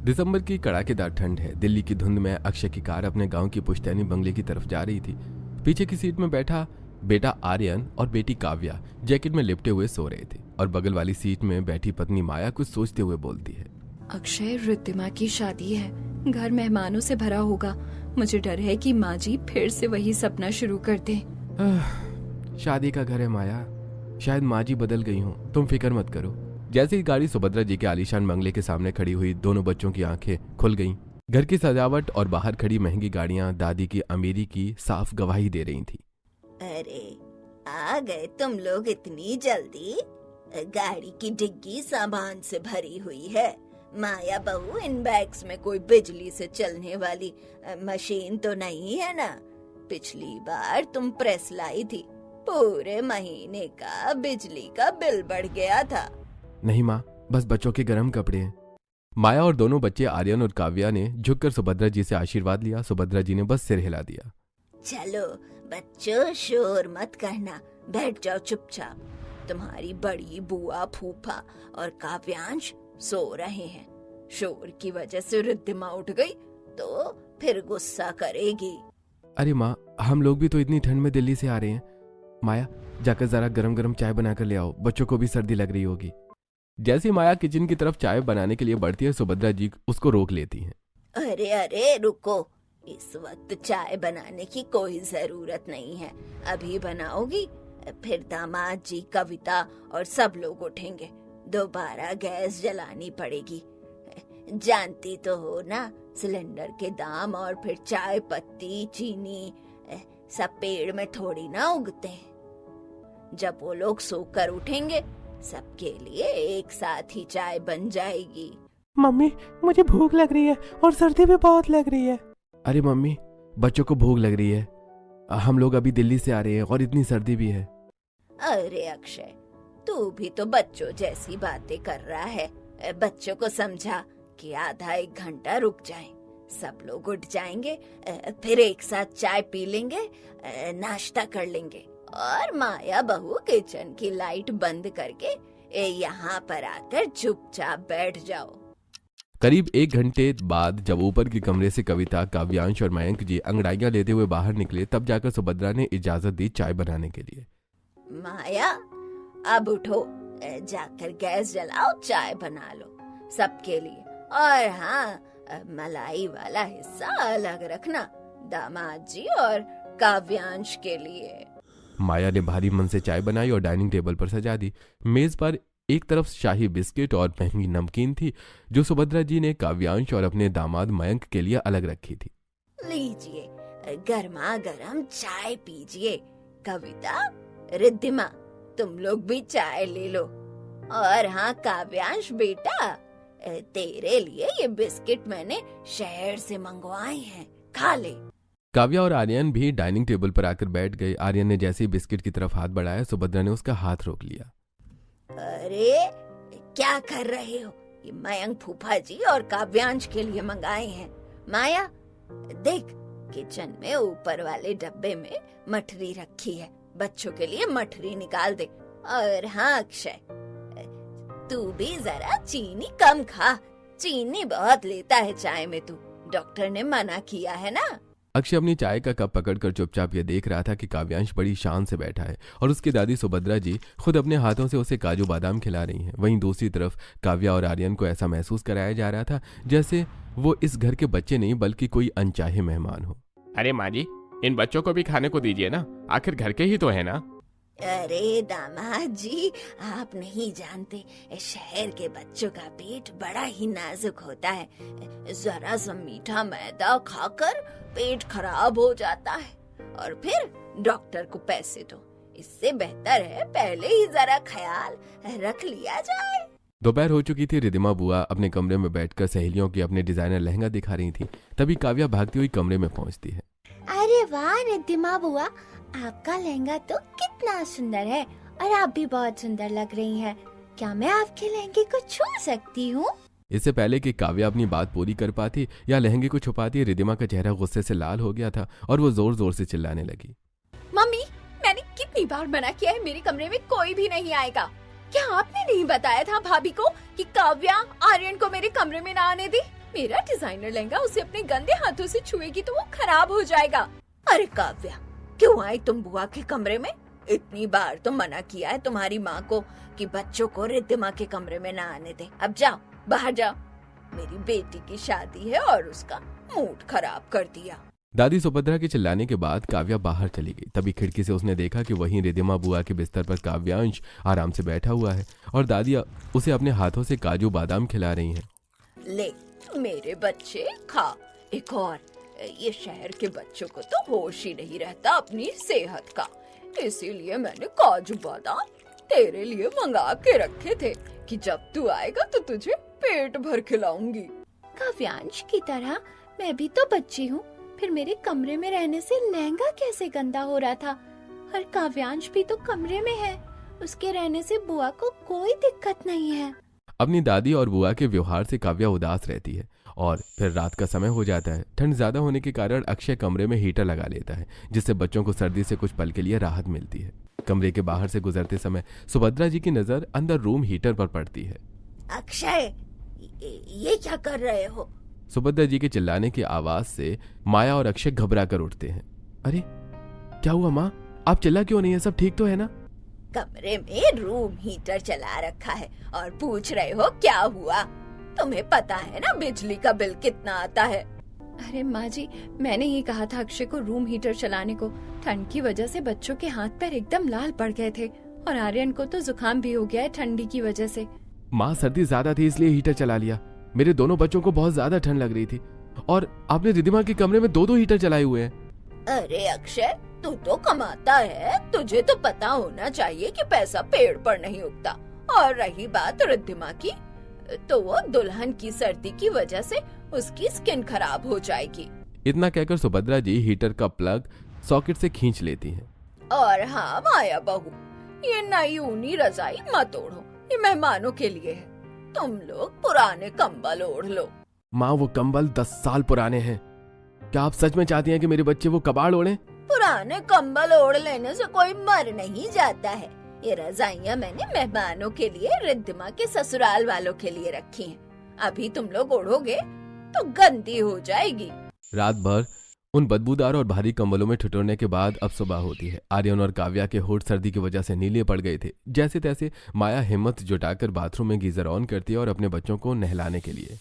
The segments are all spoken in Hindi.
दिसंबर की कड़ाकेदार ठंड है। दिल्ली की धुंध में अक्षय की कार अपने गांव की पुश्तैनी बंगले की तरफ जा रही थी। पीछे की सीट में बैठा बेटा आर्यन और बेटी काव्या जैकेट में लिपटे हुए सो रहे थे और बगल वाली सीट में बैठी पत्नी माया कुछ सोचते हुए बोलती है, अक्षय, रिद्धिमा की शादी है, घर मेहमानों से भरा होगा। मुझे डर है कि माँ जी फिर से वही सपना शुरू कर दें। शादी का घर है माया, शायद माँ जी बदल गई हो, तुम फिक्र मत करो। जैसे ही गाड़ी सुभद्रा जी के आलीशान बंगले के सामने खड़ी हुई, दोनों बच्चों की आंखें खुल गईं। घर की सजावट और बाहर खड़ी महंगी गाड़ियां दादी की अमीरी की साफ गवाही दे रही थी। अरे आ गए तुम लोग इतनी जल्दी। गाड़ी की डिग्गी सामान से भरी हुई है। माया बहू, इन बैग्स में कोई बिजली से चलने वाली मशीन तो नहीं है ना? पिछली बार तुम प्रेस लाई थी, पूरे महीने का बिजली का बिल बढ़ गया था। नहीं माँ, बस बच्चों के गर्म कपड़े हैं। माया और दोनों बच्चे आर्यन और काव्या ने झुककर सुभद्रा जी से आशीर्वाद लिया। सुभद्रा जी ने बस सिर हिला दिया। चलो बच्चों, शोर मत करना, बैठ जाओ चुपचाप। तुम्हारी बड़ी बुआ, फूफा और काव्यांश सो रहे हैं। शोर की वजह से रिद्धिमा उठ गई तो फिर गुस्सा करेगी। अरे माँ, हम लोग भी तो इतनी ठंड में दिल्ली से आ रहे हैं। माया, जाकर जरा गरम गरम चाय बनाकर ले आओ, बच्चों को भी सर्दी लग रही होगी। जैसे माया किचन की तरफ चाय बनाने के लिए बढ़ती है, सुभद्रा जी उसको रोक लेती हैं। अरे अरे रुको, इस वक्त चाय बनाने की कोई जरूरत नहीं है। अभी बनाओगी फिर दामाद जी, कविता और सब लोग उठेंगे, दोबारा गैस जलानी पड़ेगी। जानती तो हो ना, सिलेंडर के दाम, और फिर चाय पत्ती, चीनी सब पेड़ में थोड़ी ना उगते हैं। जब वो लोग सोकर उठेंगे, सबके लिए एक साथ ही चाय बन जाएगी। मम्मी, मुझे भूख लग रही है और सर्दी भी बहुत लग रही है। अरे मम्मी, बच्चों को भूख लग रही है, हम लोग अभी दिल्ली से आ रहे हैं और इतनी सर्दी भी है। अरे अक्षय, तू भी तो बच्चों जैसी बातें कर रहा है। बच्चों को समझा कि आधा एक घंटा रुक जाएं, सब लोग उठ जाएंगे, फिर एक साथ चाय पी लेंगे, नाश्ता कर लेंगे और माया बहू किचन की लाइट बंद करके यहाँ पर आकर चुपचाप बैठ जाओ। करीब 1 घंटे बाद जब ऊपर के कमरे से कविता, काव्यांश और मयंक जी अंगड़ाइयां लेते हुए बाहर निकले, तब जाकर सुभद्रा ने इजाजत दी चाय बनाने के लिए। माया, अब उठो, जाकर गैस जलाओ, चाय बना लो सबके लिए। और हाँ, मलाई वाला हिस्सा अलग रखना, दामाद जी और काव्यांश के लिए। माया ने भारी मन से चाय बनाई और डाइनिंग टेबल पर सजा दी। मेज पर एक तरफ शाही बिस्किट और महंगी नमकीन थी, जो सुभद्रा जी ने काव्यांश और अपने दामाद मयंक के लिए अलग रखी थी। लीजिए, गर्मा गर्म चाय पीजिए। कविता, रिद्धिमा, तुम लोग भी चाय ले लो। और हाँ काव्यांश बेटा, तेरे लिए ये बिस्किट मैंने शहर से मंगवाए हैं, खा ले। काव्या और आर्यन भी डाइनिंग टेबल पर आकर बैठ गए। आर्यन ने जैसे ही बिस्किट की तरफ हाथ बढ़ाया, सुभद्रा ने उसका हाथ रोक लिया। अरे क्या कर रहे हो? ये मयंक फूफा जी और काव्यांश के लिए मंगाए हैं। माया देख, किचन में ऊपर वाले डब्बे में मठरी रखी है, बच्चों के लिए मठरी निकाल दे। और हाँ अक्षय, तू भी जरा चीनी कम खा, चीनी बहुत लेता है चाय में तू, डॉक्टर ने मना किया है ना। अक्षय अपनी चाय का कप पकड़कर चुपचाप ये देख रहा था कि काव्यांश बड़ी शान से बैठा है और उसकी दादी सुभद्रा जी खुद अपने हाथों से उसे काजू बादाम खिला रही हैं। वहीं दूसरी तरफ काव्या और आर्यन को ऐसा महसूस कराया जा रहा था जैसे वो इस घर के बच्चे नहीं बल्कि कोई अनचाहे मेहमान हो। अरे माँ जी, इन बच्चों को भी खाने को दीजिए ना, आखिर घर के ही तो है ना। अरे दामाद जी, आप नहीं जानते, शहर के बच्चों का पेट बड़ा ही नाजुक होता है। जरा सा मीठा मैदा खाकर पेट खराब हो जाता है और फिर डॉक्टर को पैसे दो। इससे बेहतर है पहले ही जरा ख्याल रख लिया जाए। दोपहर हो चुकी थी। रिद्धिमा बुआ अपने कमरे में बैठकर सहेलियों की अपने डिजाइनर लहंगा दिखा रही थी। तभी काव्या भागती हुई कमरे में पहुंचती है। अरे वाह रिद्धिमा बुआ, आपका लहंगा तो कितना सुंदर है और आप भी बहुत सुंदर लग रही हैं। क्या मैं आपके लहंगे को छू सकती हूँ? इससे पहले कि काव्या अपनी बात पूरी कर पाती या लहंगे को छुपाती, रिद्धिमा का चेहरा गुस्से से लाल हो गया था और वो जोर जोर से चिल्लाने लगी। मम्मी, मैंने कितनी बार मना किया है, मेरे कमरे में कोई भी नहीं आएगा। क्या आपने नहीं बताया था भाभी को कि काव्या आर्यन को मेरे कमरे में ना आने दी? मेरा डिजाइनर लहंगा उसे अपने गंदे हाथों से छुएगी तो वो खराब हो जाएगा। अरे काव्या, क्यों आई तुम बुआ के कमरे में? इतनी बार तो मना किया है तुम्हारी माँ को कि बच्चों को रिद्धिमा के कमरे में ना आने दे। अब जाओ, बाहर जाओ। मेरी बेटी की शादी है और उसका मूड खराब कर दिया। दादी सुभद्रा के चिल्लाने के बाद काव्या बाहर चली गई। तभी खिड़की से उसने देखा कि वहीं रिद्धिमा बुआ के बिस्तर पर काव्यांश आराम से बैठा हुआ है और दादी उसे अपने हाथों से काजू बादाम खिला रही हैं। ले मेरे बच्चे, खा एक और। ये शहर के बच्चों को तो होश ही नहीं रहता अपनी सेहत का, इसीलिए मैंने काजू बादाम तेरे लिए मंगा के रखे थे कि जब तू आएगा तो तुझे पेट भर खिलाऊंगी। काव्यांश की तरह मैं भी तो बच्ची हूँ, फिर मेरे कमरे में रहने से लहंगा कैसे गंदा हो रहा था? और काव्यांश भी तो कमरे में है, उसके रहने से बुआ को कोई दिक्कत नहीं है। अपनी दादी और बुआ के व्यवहार से काव्या उदास रहती है और फिर रात का समय हो जाता है। ठंड ज्यादा होने के कारण अक्षय कमरे में हीटर लगा लेता है, जिससे बच्चों को सर्दी से कुछ पल के लिए राहत मिलती है। कमरे के बाहर से गुजरते समय सुभद्रा जी की नजर अंदर रूम हीटर पर पड़ती है। अक्षय, ये क्या कर रहे हो? सुभद्रा जी के चिल्लाने की आवाज से माया और अक्षय घबरा कर उठते हैं। अरे क्या हुआ माँ, आप चिल्ला क्यों नहीं है? सब ठीक तो है ना? कमरे में रूम हीटर चला रखा है और पूछ रहे हो क्या हुआ? तुम्हें पता है ना बिजली का बिल कितना आता है? अरे माँ जी, मैंने ही कहा था अक्षय को रूम हीटर चलाने को। ठंड की वजह से बच्चों के हाथ पैर एकदम लाल पड़ गए थे और आर्यन को तो जुकाम भी हो गया है ठंडी की वजह से। माँ, सर्दी ज्यादा थी इसलिए हीटर चला लिया। मेरे दोनों बच्चों को बहुत ज्यादा ठंड लग रही थी और आपने रिद्धिमा के कमरे में 2-2 हीटर चलाए हुए हैं। अरे अक्षय, तू तो कमाता है, तुझे तो पता होना चाहिए कि पैसा पेड़ पर नहीं उगता। और रही बात रिद्धिमा की, तो वो दुल्हन की सर्दी की वजह से उसकी स्किन खराब हो जाएगी। इतना कहकर सुभद्रा जी हीटर का प्लग सॉकेट से खींच लेती हैं। और हाँ माया बहू, ये नई ऊनी रजाई मत ओढ़ो, ये मेहमानों के लिए है। तुम लोग पुराने कंबल ओढ़ लो। माँ, वो कंबल 10 साल पुराने हैं। क्या आप सच में चाहती हैं कि मेरे बच्चे वो कबाड़ ओढ़ें? पुराने कंबल ओढ़ लेने से कोई मर नहीं जाता है। ये रजाइयाँ मैंने मेहमानों के लिए, रिद्धिमा के ससुराल वालों के लिए रखी हैं। अभी तुम लोग ओढ़ोगे तो गंदी हो जाएगी। रात भर उन बदबूदार और भारी कंबलों में ठिठुरने के बाद अब सुबह होती है। आर्यन और काव्या के होठ सर्दी की वजह से नीले पड़ गए थे। जैसे तैसे माया हिम्मत जुटाकर बाथरूम में गीजर ऑन करती है और अपने बच्चों को नहलाने के लिए।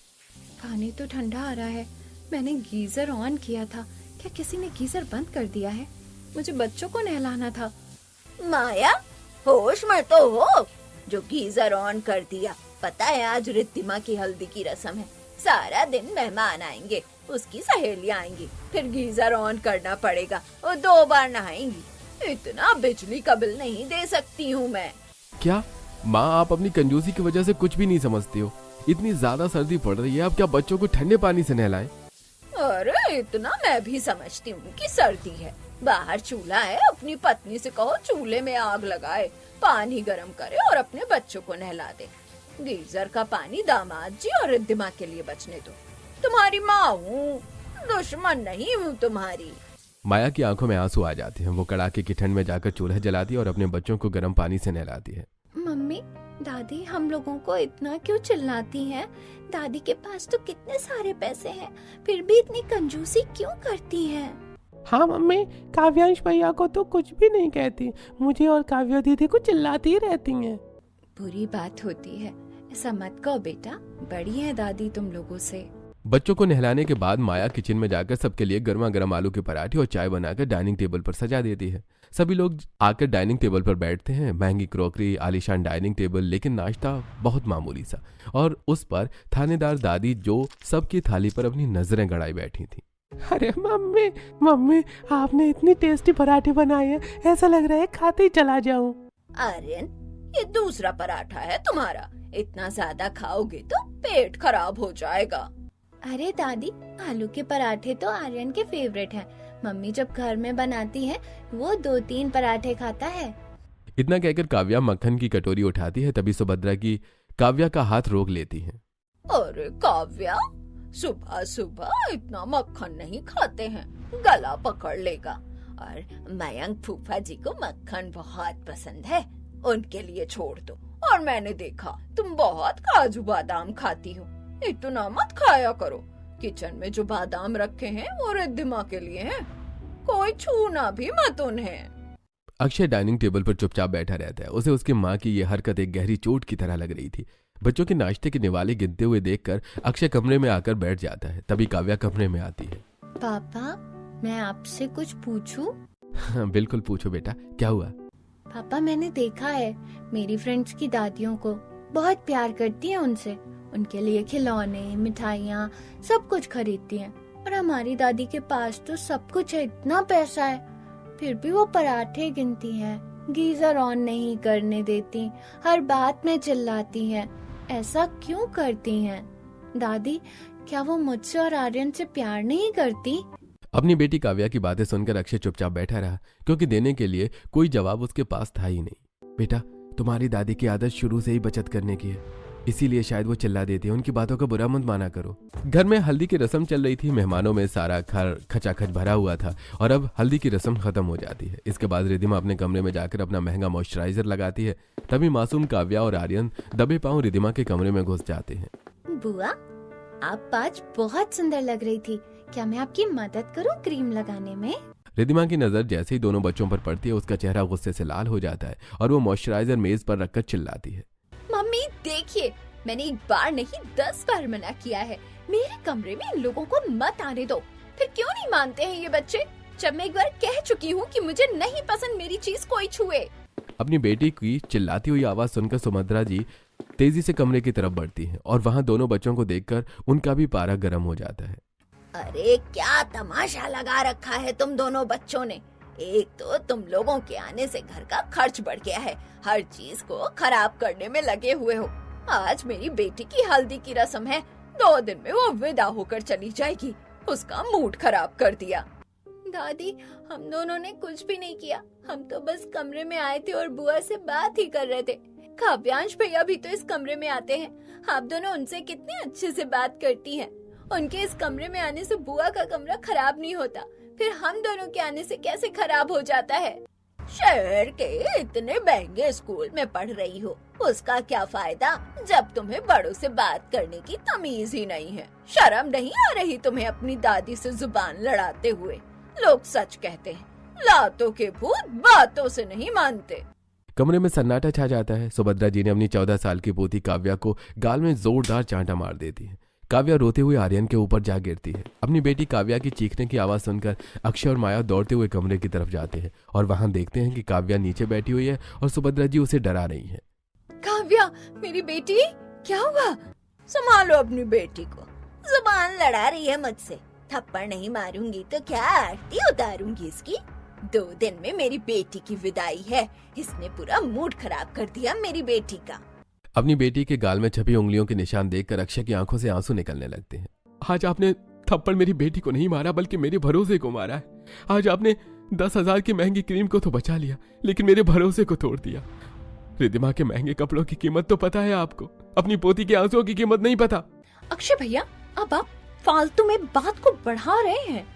पानी तो ठंडा आ रहा है, मैंने गीजर ऑन किया था, क्या किसी ने गीजर बंद कर दिया है? मुझे बच्चों को नहलाना था। माया, होश में तो हो जो गीजर ऑन कर दिया। पता है आज रिद्धिमा की हल्दी की रस्म है, सारा दिन मेहमान आएंगे, उसकी सहेलियां आएंगी, फिर गीजर ऑन करना पड़ेगा और 2 बार नहाएंगी। इतना बिजली का बिल नहीं दे सकती हूँ मैं। क्या माँ, आप अपनी कंजूसी की वजह से कुछ भी नहीं समझती हो। इतनी ज्यादा सर्दी पड़ रही है, अब क्या बच्चों को ठंडे पानी से नहलाएं? अरे इतना मैं भी समझती हूँ कि सर्दी है। बाहर चूल्हा है, अपनी पत्नी से कहो चूल्हे में आग लगाए, पानी गरम करे और अपने बच्चों को नहला दे। गीजर का पानी दामाद जी और रिद्धिमा के लिए बचने दो। तुम्हारी माँ हूँ, दुश्मन नहीं हूँ तुम्हारी। माया की आंखों में आंसू आ जाते हैं। वो कड़ाके की ठंड में जाकर चूल्हा जलाती है और अपने बच्चों को गर्म पानी से नहलाती है। मम्मी, दादी हम लोगों को इतना क्यों चिल्लाती हैं? दादी के पास तो कितने सारे पैसे हैं, फिर भी इतनी कंजूसी क्यों करती हैं? हाँ मम्मी, काव्यांश भैया को तो कुछ भी नहीं कहती, मुझे और काव्या दीदी को चिल्लाती ही रहती हैं। बुरी बात होती है, ऐसा मत कहो बेटा, बड़ी है दादी तुम लोगों से। बच्चों को नहलाने के बाद माया किचन में जाकर सबके लिए गर्मा गर्म आलू के पराठे और चाय बनाकर डाइनिंग टेबल पर सजा देती है। सभी लोग आकर डाइनिंग टेबल पर बैठते हैं। महंगी क्रॉकरी, आलीशान डाइनिंग टेबल, लेकिन नाश्ता बहुत मामूली सा, और उस पर थानेदार दादी जो सबकी थाली पर अपनी नजरें गड़ाई बैठी थी। अरे मम्मी, मम्मी आपने इतनी टेस्टी पराठे बनाए हैं, ऐसा लग रहा है खाते ही चला जाऊं। आर्यन, ये दूसरा पराठा है तुम्हारा, इतना ज्यादा खाओगे तो पेट खराब हो जाएगा। अरे दादी, आलू के पराठे तो आर्यन के फेवरेट हैं। मम्मी जब घर में बनाती है वो 2-3 पराठे खाता है। इतना कहकर काव्या मक्खन की कटोरी उठाती है। तभी सुभद्रा की काव्या का हाथ रोक लेती है। अरे काव्या, सुबह सुबह इतना मक्खन नहीं खाते हैं, गला पकड़ लेगा। और मयंक फूफा जी को मक्खन बहुत पसंद है, उनके लिए छोड़ दो। और मैंने देखा तुम बहुत काजू बादाम खाती हो, इतना मत खाया करो, किचन में जो बादाम रखे हैं वो रिद्धिमा के लिए हैं। कोई छूना भी मत उन्हें। अक्षय डाइनिंग टेबल पर चुपचाप बैठा रहता है। उसे उसकी माँ की यह हरकत एक गहरी चोट की तरह लग रही थी। बच्चों के नाश्ते के निवाले गिनते हुए देखकर अक्षय कमरे में आकर बैठ जाता है। तभी काव्या कमरे में आती है। पापा, मैं आपसे कुछ पूछूं? हाँ, बिल्कुल पूछो बेटा, क्या हुआ? पापा, मैंने देखा है मेरी फ्रेंड्स की दादियों को बहुत प्यार करती हैं उनसे। उनके लिए खिलौने, मिठाइयाँ सब कुछ खरीदती हैं। और हमारी दादी के पास तो सब कुछ है, इतना पैसा है, फिर भी वो पराठे गिनती हैं, गीजर ऑन नहीं करने देती, हर बात में चिल्लाती हैं। ऐसा क्यों करती हैं? दादी, क्या वो मुझसे और आर्यन से प्यार नहीं करती? अपनी बेटी काव्या की बातें सुनकर अक्षय चुपचाप बैठा रहा, क्योंकि देने के लिए कोई जवाब उसके पास था ही नहीं। बेटा, तुम्हारी दादी की आदत शुरू से ही बचत करने की है, इसीलिए शायद वो चिल्ला देती है। उनकी बातों का बुरा मत माना करो। घर में हल्दी की रस्म चल रही थी। मेहमानों में सारा घर खचाखच भरा हुआ था और अब हल्दी की रस्म खत्म हो जाती है। इसके बाद रिद्धिमा अपने कमरे में जाकर अपना महंगा मॉइस्चराइजर लगाती है। तभी मासूम काव्या और आर्यन दबे पांव रिद्धिमा के कमरे में घुस जाते हैं। बुआ, आप आज बहुत सुंदर लग रही थी, क्या मैं आपकी मदद करूं क्रीम लगाने में? रिद्धिमा की नजर जैसे ही दोनों बच्चों पर पड़ती है, उसका चेहरा गुस्से से लाल हो जाता है और वो मॉइस्चराइजर मेज पर रखकर चिल्लाती है। मम्मी देखिए, मैंने एक बार नहीं 10 बार मना किया है, मेरे कमरे में इन लोगों को मत आने दो। फिर क्यों नहीं मानते हैं ये बच्चे? जब मैं एक बार कह चुकी हूँ कि मुझे नहीं पसंद मेरी चीज कोई छुए। अपनी बेटी की चिल्लाती हुई आवाज सुनकर सुभद्रा जी तेजी से कमरे की तरफ बढ़ती हैं और वहां दोनों बच्चों को देखकर उनका भी पारा गर्म हो जाता है। अरे क्या तमाशा लगा रखा है तुम दोनों बच्चों ने। एक तो तुम लोगों के आने से घर का खर्च बढ़ गया है, हर चीज को खराब करने में लगे हुए हो। आज मेरी बेटी की हल्दी की रस्म है, 2 दिन में वो विदा होकर चली जाएगी, उसका मूड खराब कर दिया। दादी, हम दोनों ने कुछ भी नहीं किया, हम तो बस कमरे में आए थे और बुआ से बात ही कर रहे थे। काव्यांश भैया भी तो इस कमरे में आते हैं, आप दोनों उनसे कितने अच्छे से बात करती हैं। उनके इस कमरे में आने से बुआ का कमरा खराब नहीं होता, फिर हम दोनों के आने से कैसे खराब हो जाता है? शहर के इतने महंगे स्कूल में पढ़ रही हो, उसका क्या फायदा जब तुम्हें बड़ों से बात करने की तमीज ही नहीं है। शर्म नहीं आ रही तुम्हें अपनी दादी से जुबान लड़ाते हुए? लोग सच कहते हैं, लातों के भूत बातों से नहीं मानते। कमरे में सन्नाटा छा जाता है। सुभद्रा जी ने अपनी 14 साल की पोती काव्या को गाल में जोरदार चांटा मार देती है। काव्या रोते हुए आर्यन के ऊपर जा गिरती है। अपनी बेटी काव्या की चीखने की आवाज सुनकर अक्षय और माया दौड़ते हुए कमरे की तरफ जाते हैं और वहां देखते हैं कि काव्या नीचे बैठी हुई है और सुभद्रा जी उसे डरा रही है। काव्या, मेरी बेटी, क्या हुआ? संभालो अपनी बेटी को, जुबान लड़ा रही है मुझसे। थप्पड़ नहीं मारूंगी तो क्या आरती उतारूंगी इसकी। 2 दिन में मेरी बेटी की विदाई है, इसने पूरा मूड खराब कर दिया मेरी बेटी का। अपनी बेटी के गाल में छपी उंगलियों के निशान देखकर अक्षय की आंखों से आंसू निकलने लगते हैं। आज आपने थप्पड़ मेरी बेटी को नहीं मारा, बल्कि मेरे भरोसे को मारा है। आज आपने 10,000 की महंगी क्रीम को तो बचा लिया, लेकिन मेरे भरोसे को तोड़ दिया। रिद्धिमा के महंगे कपड़ों की कीमत तो पता है आपको, अपनी पोती के आंसुओं की कीमत नहीं पता। अक्षय भैया, अब आप फालतू में बात को बढ़ा रहे हैं।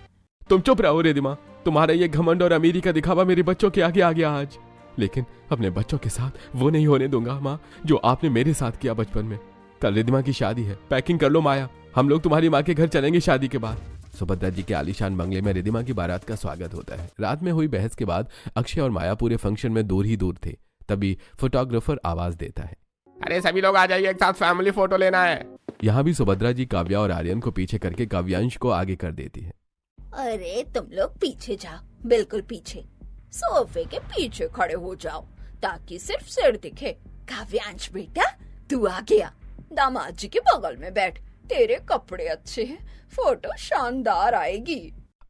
तुम चुप रहो रिद्धिमा, तुम्हारा ये घमंड और अमीरी का दिखावा मेरे बच्चों के आगे आ गया आज, लेकिन अपने बच्चों के साथ वो नहीं होने दूंगा माँ, जो आपने मेरे साथ किया बचपन में। कल रिद्धिमा की शादी है, पैकिंग कर लो माया, हम लोग तुम्हारी माँ के घर चलेंगे शादी के बाद। सुभद्रा जी के आलीशान बंगले में रिद्धिमा की बारात का स्वागत होता है। रात में हुई बहस के बाद अक्षय और माया पूरे फंक्शन में दूर ही दूर थे। तभी फोटोग्राफर आवाज देता है, अरे सभी लोग आ जाइए, एक साथ फैमिली फोटो लेना है। यहाँ भी सुभद्रा जी काव्या और आर्यन को पीछे करके काव्यांश को आगे कर देती है। अरे तुम लोग पीछे जाओ, बिल्कुल पीछे, सोफे के पीछे खड़े हो जाओ ताकि सिर्फ सिर दिखे। काव्यांश बेटा, तू आ गया, दामाद जी के बगल में बैठ, तेरे कपड़े अच्छे हैं, फोटो शानदार आएगी।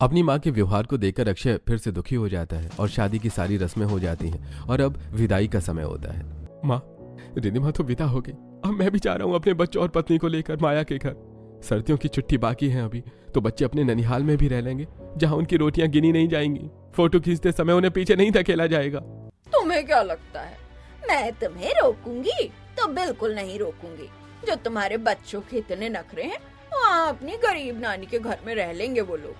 अपनी माँ के व्यवहार को देखकर अक्षय फिर से दुखी हो जाता है और शादी की सारी रस्में हो जाती हैं और अब विदाई का समय होता है। माँ, रिद्धिमा तो विदा हो गई, अब मैं भी जा रहा हूँ अपने बच्चों और पत्नी को लेकर माया के घर। सर्दियों की छुट्टी बाकी है अभी, तो बच्चे अपने ननिहाल में भी रह लेंगे, जहाँ उनकी रोटियां गिनी नहीं जाएंगी। फोटो खींचते समय उन्हें पीछे नहीं धकेला जाएगा। तुम्हें क्या लगता है मैं तुम्हें रोकूंगी? तो बिल्कुल नहीं रोकूंगी। जो तुम्हारे बच्चों के इतने नखरे हैं, वहाँ अपनी गरीब नानी के घर में रह लेंगे वो लोग,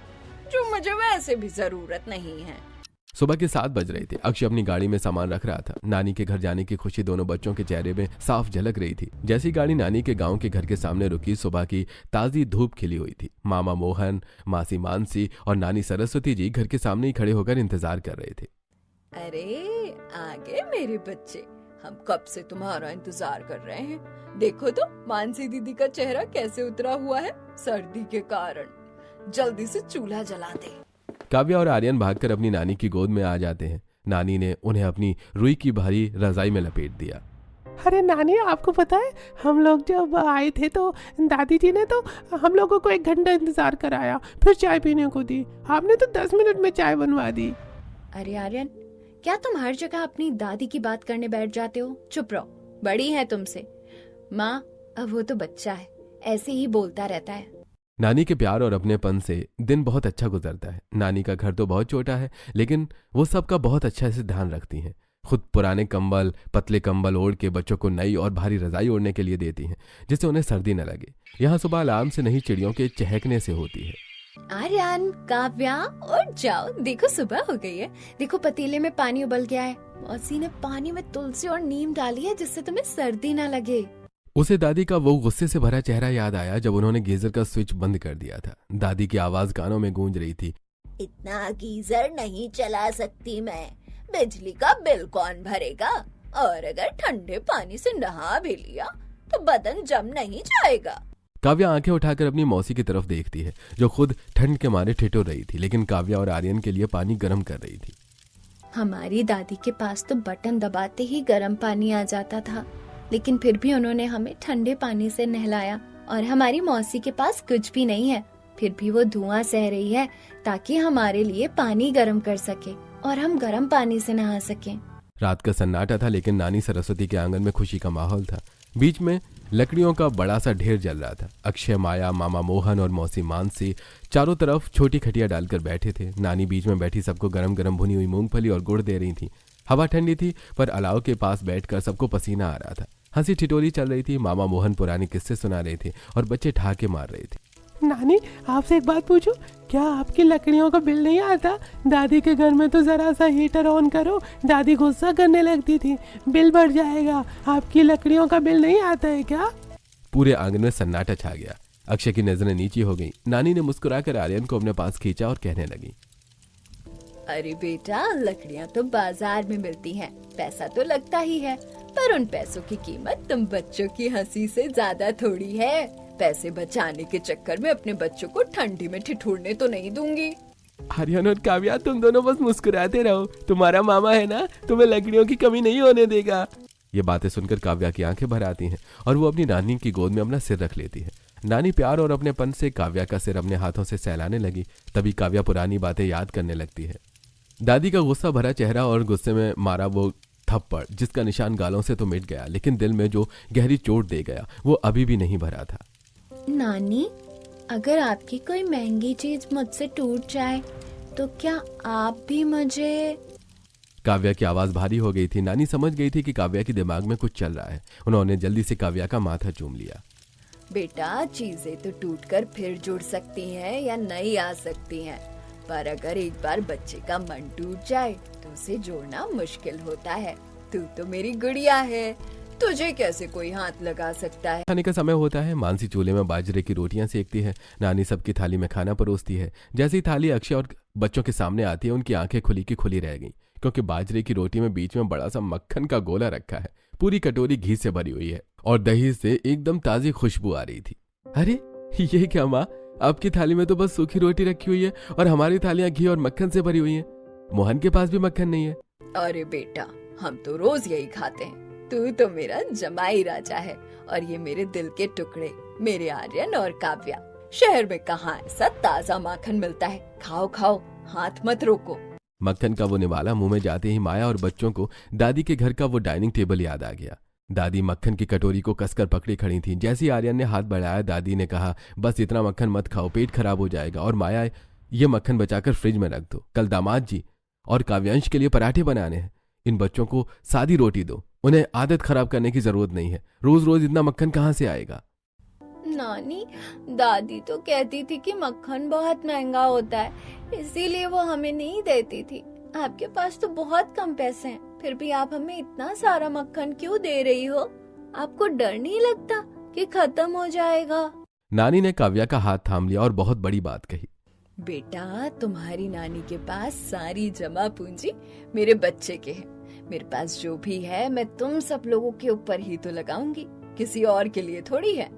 जो मुझे वैसे भी जरूरत नहीं है। सुबह के 7 बज रहे थे। अक्षय अपनी गाड़ी में सामान रख रहा था। नानी के घर जाने की खुशी दोनों बच्चों के चेहरे में साफ झलक रही थी। जैसी गाड़ी नानी के गांव के घर के सामने रुकी, सुबह की ताजी धूप खिली हुई थी। मामा मोहन, मासी मानसी और नानी सरस्वती जी घर के सामने ही खड़े होकर इंतजार कर रहे थे। अरे आगे मेरे बच्चे, हम कब से तुम्हारा इंतजार कर रहे हैं। देखो तो मानसी दीदी का चेहरा कैसे उतरा हुआ है सर्दी के कारण। जल्दी से चूल्हा जला दे। काव्या और आर्यन भागकर अपनी नानी की गोद में आ जाते हैं। नानी ने उन्हें अपनी रुई की भारी रजाई में लपेट दिया। अरे नानी, आपको पता है हम लोग जब आए थे तो दादी जी ने तो हम लोगों को 1 घंटा इंतजार कराया, फिर चाय पीने को दी। आपने तो 10 मिनट में चाय बनवा दी। अरे आर्यन, क्या तुम हर जगह अपनी दादी की बात करने बैठ जाते हो? चुप रहो, बड़ी है तुमसे। माँ, अब वो तो बच्चा है, ऐसे ही बोलता रहता है। नानी के प्यार और अपनेपन से दिन बहुत अच्छा गुजरता है। नानी का घर तो बहुत छोटा है, लेकिन वो सबका बहुत अच्छा से ध्यान रखती हैं। खुद पुराने कंबल, पतले कंबल ओढ़ के बच्चों को नई और भारी रजाई ओढ़ने के लिए देती हैं, जिससे उन्हें सर्दी न लगे। यहाँ सुबह अलार्म से नहीं, चिड़ियों के चहकने से होती है। आर्यन, काव्या, उठ जाओ, देखो सुबह हो गई है। देखो पतीले में पानी उबल गया है। मौसी ने पानी में तुलसी और नीम डाली है, जिससे तुम्हें सर्दी ना लगे। उसे दादी का वो गुस्से से भरा चेहरा याद आया जब उन्होंने गीजर का स्विच बंद कर दिया था। दादी की आवाज कानों में गूंज रही थी। इतना गीजर नहीं चला सकती मैं, बिजली का बिल कौन भरेगा। और अगर ठंडे पानी से नहा भी लिया तो बदन जम नहीं जाएगा। काव्या आंखें उठाकर अपनी मौसी की तरफ देखती है, जो खुद ठंड के मारे ठिठुर रही थी, लेकिन काव्या और आर्यन के लिए पानी गर्म कर रही थी। हमारी दादी के पास तो बटन दबाते ही गर्म पानी आ जाता था, लेकिन फिर भी उन्होंने हमें ठंडे पानी से नहलाया। और हमारी मौसी के पास कुछ भी नहीं है, फिर भी वो धुआं सह रही है ताकि हमारे लिए पानी गर्म कर सके और हम गर्म पानी से नहा सकें। रात का सन्नाटा था, लेकिन नानी सरस्वती के आंगन में खुशी का माहौल था। बीच में लकड़ियों का बड़ा सा ढेर जल रहा था। अक्षय, माया, मामा मोहन और मौसी मानसी चारों तरफ छोटी खटिया डालकर बैठे थे। नानी बीच में बैठी सबको गरम गरम भुनी हुई मूंगफली और गुड़ दे रही थी। हवा ठंडी थी, पर अलाव के पास बैठकर सबको पसीना आ रहा था। हंसी ठिठोली चल रही थी। मामा मोहन पुराने किस्से सुना रहे थे और बच्चे ठहाके मार रहे थे। नानी, आपसे एक बात पूछूं, क्या आपकी लकड़ियों का बिल नहीं आता? दादी के घर में तो जरा सा हीटर ऑन करो, दादी गुस्सा करने लगती थी, बिल बढ़ जाएगा। आपकी लकड़ियों का बिल नहीं आता है क्या? पूरे आंगन में सन्नाटा छा गया। अक्षय की नजरें नीची हो गई। नानी ने मुस्कुराकर आर्यन को अपने पास खींचा और कहने लगी, अरे बेटा, लकड़ियाँ तो बाजार में मिलती हैं, पैसा तो लगता ही है, पर उन पैसों की कीमत तुम बच्चों की हंसी से ज्यादा थोड़ी है। पैसे बचाने के चक्कर में अपने बच्चों को ठंडी में ठिठुरने तो नहीं दूंगी। आर्यन और काव्या, तुम दोनों बस मुस्कुराते रहो। तुम्हारा मामा है ना, तुम्हें लकड़ियों की कमी नहीं होने देगा। ये बातें सुनकर काव्या की आंखें भर आती हैं और वो अपनी नानी की गोद में अपना सिर रख लेती है। नानी प्यार और अपनेपन से काव्या का सिर अपने हाथों से सहलाने लगी। तभी काव्या पुरानी बातें याद करने लगती है। दादी का गुस्सा भरा चेहरा और गुस्से में मारा वो थप्पड़, जिसका निशान गालों से तो मिट गया, लेकिन दिल में जो गहरी चोट दे गया वो अभी भी नहीं भरा था। नानी, अगर आपकी कोई महंगी चीज मुझसे टूट जाए तो क्या आप भी मुझे? काव्या की आवाज भारी हो गई थी। नानी समझ गई थी कि काव्या के दिमाग में कुछ चल रहा है। उन्होंने जल्दी से काव्या का माथा चूम लिया। बेटा, चीजें तो टूटकर फिर जुड़ सकती हैं या नई आ सकती हैं, पर अगर एक बार बच्चे का मन टूट जाए तो उसे जोड़ना मुश्किल होता है। तू तो मेरी गुड़िया है, तुझे कैसे कोई हाथ लगा सकता है। खाने का समय होता है। मानसी चूल्हे में बाजरे की रोटियां सेकती है। नानी सबकी थाली में खाना परोसती है। जैसे ही थाली अक्षय और बच्चों के सामने आती है, उनकी आंखें खुली की खुली रह गई, क्योंकि बाजरे की रोटी में बीच में बड़ा सा मक्खन का गोला रखा है। पूरी कटोरी घी से भरी हुई है और दही से एकदम ताजी खुशबू आ रही थी। अरे ये क्या माँ, आपकी थाली में तो बस सूखी रोटी रखी हुई है और हमारी थालियां घी और मक्खन से भरी हुई हैं। मोहन के पास भी मक्खन नहीं है। अरे बेटा, हम तो रोज यही खाते हैं। तू तो मेरा जमाई राजा है और ये मेरे दिल के टुकड़े, मेरे आर्यन और काव्या। शहर में कहाँ ऐसा ताजा माखन मिलता है। खाओ खाओ, हाथ मत रोको। मक्खन का वो निवाला मुंह में जाते ही माया और बच्चों को दादी के घर का वो डाइनिंग टेबल याद आ गया। दादी मक्खन की कटोरी को कसकर पकड़ी खड़ी थी। जैसे ही आर्यन ने हाथ बढ़ाया, दादी ने कहा, बस इतना मक्खन मत खाओ, पेट खराब हो जाएगा। और माया, ये मक्खन बचाकर फ्रिज में रख दो, कल दामाद जी और काव्यांश के लिए पराठे बनाने हैं। इन बच्चों को सादी रोटी दो, उन्हें आदत खराब करने की जरूरत नहीं है। रोज रोज इतना मक्खन कहाँ से आएगा। नानी, दादी तो कहती थी कि मक्खन बहुत महंगा होता है, इसीलिए वो हमें नहीं देती थी। आपके पास तो बहुत कम पैसे हैं, फिर भी आप हमें इतना सारा मक्खन क्यों दे रही हो? आपको डर नहीं लगता कि खत्म हो जाएगा? नानी ने काव्या का हाथ थाम लिया और बहुत बड़ी बात कही। बेटा, तुम्हारी नानी के पास सारी जमा पूंजी मेरे बच्चे के है। मेरे पास जो भी है मैं तुम सब लोगों के ऊपर ही तो लगाऊंगी, किसी और के लिए थोड़ी है।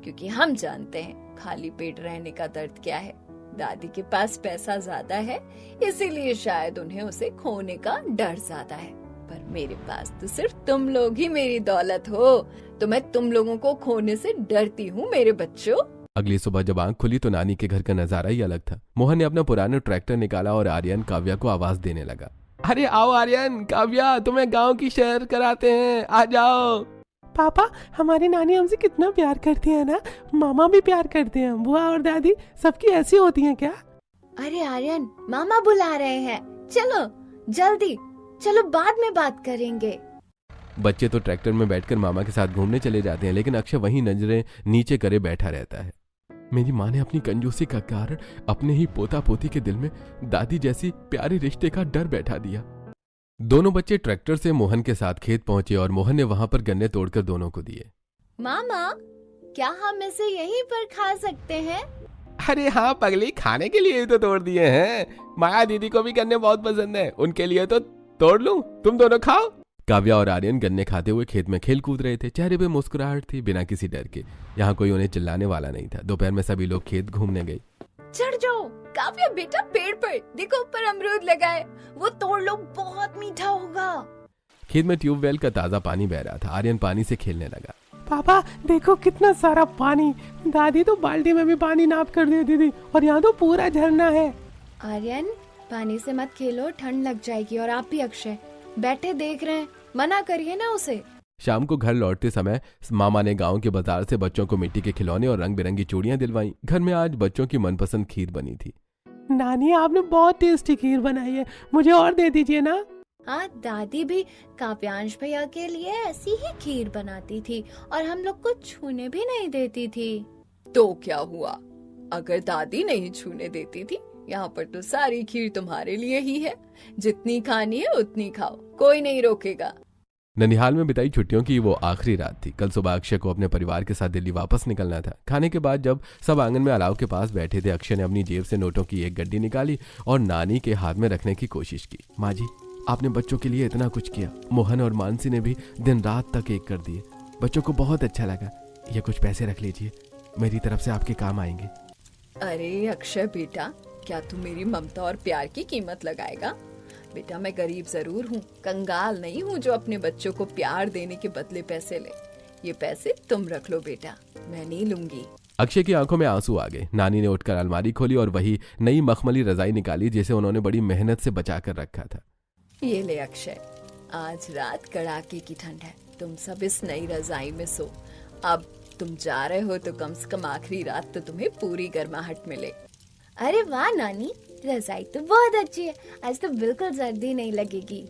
क्योंकि हम जानते हैं खाली पेट रहने का दर्द क्या है। दादी के पास पैसा ज्यादा है, इसीलिए शायद उन्हें उसे खोने का डर ज्यादा है। पर मेरे पास तो सिर्फ तुम लोग ही मेरी दौलत हो, तो मैं तुम लोगों को खोने से डरती हूँ मेरे बच्चों। अगली सुबह जब आंख खुली तो नानी के घर का नजारा ही अलग था। मोहन ने अपना पुराना ट्रैक्टर निकाला और आर्यन काव्या को आवाज देने लगा। अरे आओ आर्यन, काव्या, तुम्हें गांव की सैर कराते हैं, आ जाओ। पापा, हमारी नानी हमसे कितना प्यार करती है ना। मामा भी प्यार करते हैं। बुआ और दादी सबकी ऐसी होती हैं क्या? अरे आर्यन, मामा बुला रहे हैं, चलो जल्दी चलो, बाद में बात करेंगे। बच्चे तो ट्रैक्टर में बैठकर मामा के साथ घूमने चले जाते हैं, लेकिन अक्षय वहीं नजरें नीचे करे बैठा रहता है। मेरी माँ ने अपनी कंजूसी का कारण अपने ही पोता पोती के दिल में दादी जैसी प्यारे रिश्ते का डर बैठा दिया। दोनों बच्चे ट्रैक्टर से मोहन के साथ खेत पहुंचे और मोहन ने वहां पर गन्ने तोड़कर दोनों को दिए। मामा, क्या हम इसे यहीं पर खा सकते हैं? अरे हाँ पगली, खाने के लिए ही तो तोड़ दिए हैं। माया दीदी को भी गन्ने बहुत पसंद है, उनके लिए तो तोड़ लूं, तुम दोनों खाओ। काव्या और आर्यन गन्ने खाते हुए खेत में खेल कूद रहे थे। चेहरे पे मुस्कुराहट थी, बिना किसी डर के। यहाँ कोई उन्हें चिल्लाने वाला नहीं था। दोपहर में सभी लोग खेत घूमने गए। चढ़ जाओ काव्या बेटा, पेड़ पर देखो, ऊपर अमरूद लगा है, वो तोड़ लो, बहुत मीठा होगा। खेत में ट्यूबवेल का ताजा पानी बह रहा था। आर्यन पानी से खेलने लगा। पापा देखो कितना सारा पानी। दादी तो बाल्टी में भी पानी नाप कर देती थी और यहाँ तो पूरा झरना है। आर्यन, पानी से मत खेलो, ठंड लग जाएगी। और आप भी अक्षय, बैठे देख रहे हैं, मना करिए ना उसे। शाम को घर लौटते समय मामा ने गांव के बाजार से बच्चों को मिट्टी के खिलौने और रंग बिरंगी चूड़ियां दिलवाई। घर में आज बच्चों की मनपसंद खीर बनी थी। नानी, आपने बहुत टेस्टी खीर बनाई है, मुझे और दे दीजिए ना। हाँ, दादी भी काव्यांश भैया के लिए ऐसी ही खीर बनाती थी और हम लोग को छूने भी नहीं देती थी। तो क्या हुआ, अगर दादी नहीं छूने देती थी? यहाँ पर तो सारी खीर तुम्हारे लिए ही है, जितनी खानी है उतनी खाओ, कोई नहीं रोकेगा। ननिहाल में बिताई छुट्टियों की वो आखिरी रात थी। कल सुबह अक्षय को अपने परिवार के साथ दिल्ली वापस निकलना था। खाने के बाद जब सब आंगन में अलाव के पास बैठे थे, अक्षय ने अपनी जेब से नोटों की एक गड्डी निकाली और नानी के हाथ में रखने की कोशिश की। माँ जी, आपने बच्चों के लिए इतना कुछ किया। मोहन और मानसी ने भी दिन रात तक एक कर दिए। बच्चों को बहुत अच्छा लगा। ये कुछ पैसे रख लीजिए, मेरी तरफ से आपके काम आएंगे। अरे अक्षय बेटा, क्या तू मेरी ममता और प्यार की कीमत लगाएगा? बेटा, मैं गरीब जरूर हूँ, कंगाल नहीं हूँ जो अपने बच्चों को प्यार देने के बदले पैसे ले। ये पैसे तुम रख लो बेटा, मैं नहीं लूंगी। अक्षय की आंखों में आंसू आ गए। नानी ने उठकर अलमारी खोली और वही नई मखमली रजाई निकाली जिसे उन्होंने बड़ी मेहनत से बचा कर रखा था। ये ले अक्षय, आज रात कड़ाके की ठंड है, तुम सब इस नई रजाई में सो। अब तुम जा रहे हो तो कम से कम आखिरी रात तो तुम्हें पूरी गर्माहट मिले। अरे वाह नानी, रजाई तो बहुत अच्छी है, आज तो बिल्कुल सर्दी नहीं लगेगी।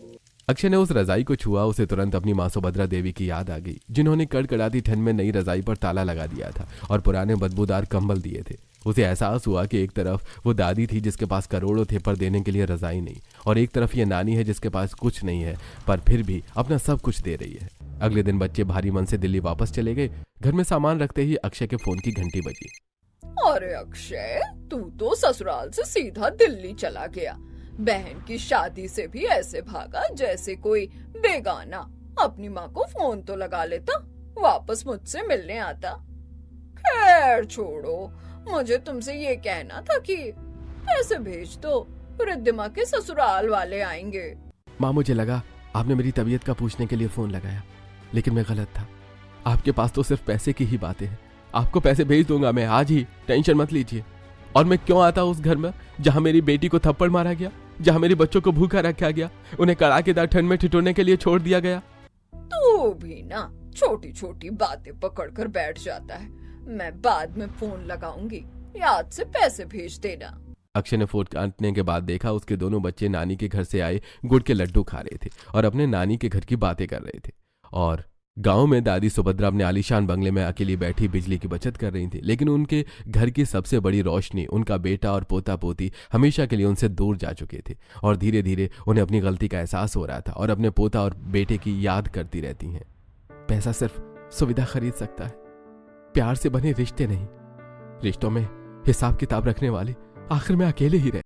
अक्षय ने उस रजाई को छुआ। उसे तुरंत अपनी माँ सुभद्रा देवी की याद आ गई, जिन्होंने कड़कड़ाती ठंड में नई रजाई पर ताला लगा दिया था और पुराने बदबूदार कंबल दिए थे। उसे एहसास हुआ कि एक तरफ वो दादी थी जिसके पास करोड़ों थे पर देने के लिए रजाई नहीं, और एक तरफ ये नानी है जिसके पास कुछ नहीं है पर फिर भी अपना सब कुछ दे रही है। अगले दिन बच्चे भारी मन से दिल्ली वापस चले गए। घर में सामान रखते ही अक्षय के फोन की घंटी बजी। अरे अक्षय, तू तो ससुराल से सीधा दिल्ली चला गया। बहन की शादी से भी ऐसे भागा जैसे कोई बेगाना। अपनी माँ को फोन तो लगा लेता, वापस मुझसे मिलने आता। खैर छोड़ो, मुझे तुमसे ये कहना था कि पैसे भेज दो, रिद्धिमा के ससुराल वाले आएंगे। माँ, मुझे लगा आपने मेरी तबीयत का पूछने के लिए फोन लगाया, लेकिन मैं गलत था। आपके पास तो सिर्फ पैसे की ही बातें हैं। आपको पैसे भेज दूंगा मैं आज ही, टेंशन मत लीजिए। और मैं क्यों आता उस घर में जहां मेरी बेटी को थप्पड़ मारा गया, जहां मेरे बच्चों को भूखा रखा गया, उन्हें कड़ाकेदार ठंड में ठिठुरने के लिए छोड़ दिया गया। तू भी ना छोटी छोटी बातें पकड़ कर बैठ जाता है। मैं बाद में फोन लगाऊंगी, याद से पैसे भेज देना। अक्षय ने फोन काटने के बाद देखा उसके दोनों बच्चे नानी के घर से आए गुड़ के लड्डू खा रहे थे और अपने नानी के घर की बातें कर रहे थे। और गांव में दादी सुभद्रा अपने आलीशान बंगले में अकेली बैठी बिजली की बचत कर रही थी, लेकिन उनके घर की सबसे बड़ी रोशनी उनका बेटा और पोता पोती हमेशा के लिए उनसे दूर जा चुके थे और धीरे धीरे उन्हें अपनी गलती का एहसास हो रहा था और अपने पोता और बेटे की याद करती रहती हैं। पैसा सिर्फ सुविधा खरीद सकता है, प्यार से बने रिश्ते नहीं। रिश्तों में हिसाब किताब रखने वाले आखिर में अकेले ही रहे।